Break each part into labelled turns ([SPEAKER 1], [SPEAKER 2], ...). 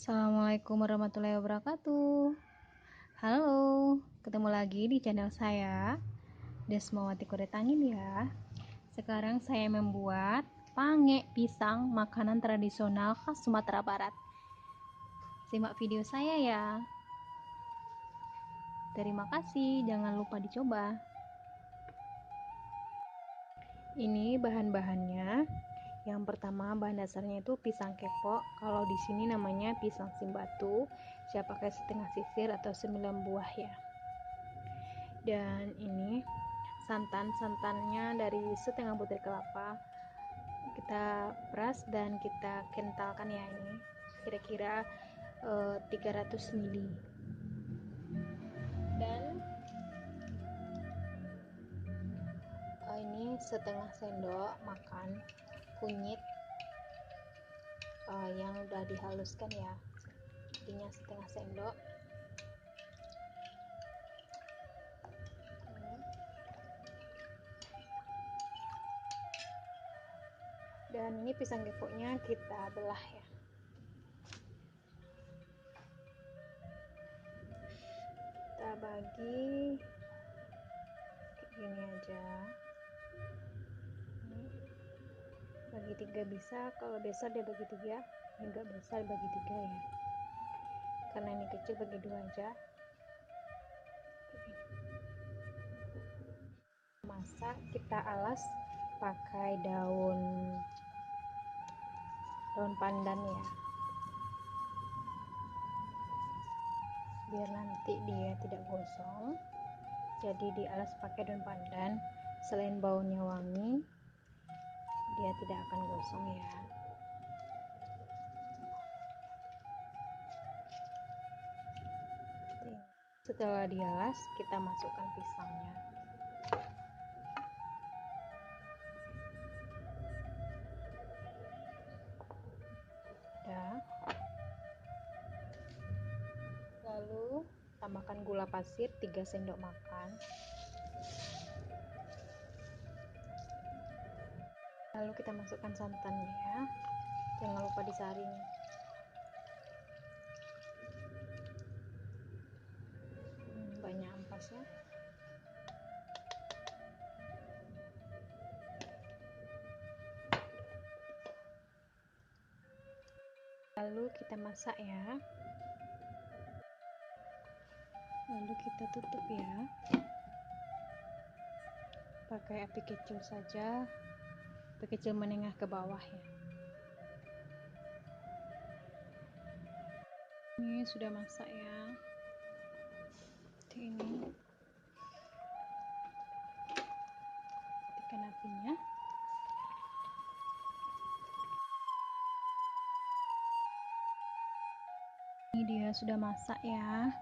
[SPEAKER 1] Assalamualaikum warahmatullahi wabarakatuh. Halo, ketemu lagi di channel saya, Desmawati Kuretangin ya. Sekarang saya membuat pange pisang, makanan tradisional khas Sumatera Barat. Simak video saya ya. Terima kasih, jangan lupa dicoba. Ini bahan-bahannya. Yang pertama, bahan dasarnya itu pisang kepok. Kalau di sini namanya pisang simbatu. Saya pakai setengah sisir atau 9 buah ya. Dan ini santannya dari setengah butir kelapa. Kita peras dan kita kentalkan ya, ini kira-kira 300 ml. Dan ini setengah sendok makan kunyit yang udah dihaluskan ya, jadinya setengah sendok. Dan ini pisang kepoknya kita belah ya. Kita bagi kayak gini aja. Bagi 3 bisa, kalau besar dia bagi 3, enggak besar bagi 3 ya, karena ini kecil bagi 2 aja. Masak, kita alas pakai daun pandan ya, biar nanti dia tidak gosong. Jadi dialas pakai daun pandan, selain baunya wangi, dia tidak akan gosong ya. Setelah dialas, kita masukkan pisangnya. Lalu tambahkan gula pasir 3 sendok makan. Lalu kita masukkan santannya ya. Jangan lupa disaring. Banyak ampasnya. Lalu kita masak ya. Lalu kita tutup ya. Pakai api kecil saja. Api kecil menengah ke bawah ya. Ini sudah masak ya. Seperti ini. Tekan apinya. Ini dia sudah masak ya.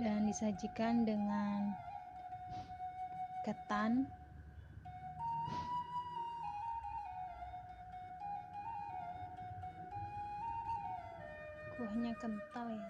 [SPEAKER 1] Dan disajikan dengan ketan. Kuahnya kental ya.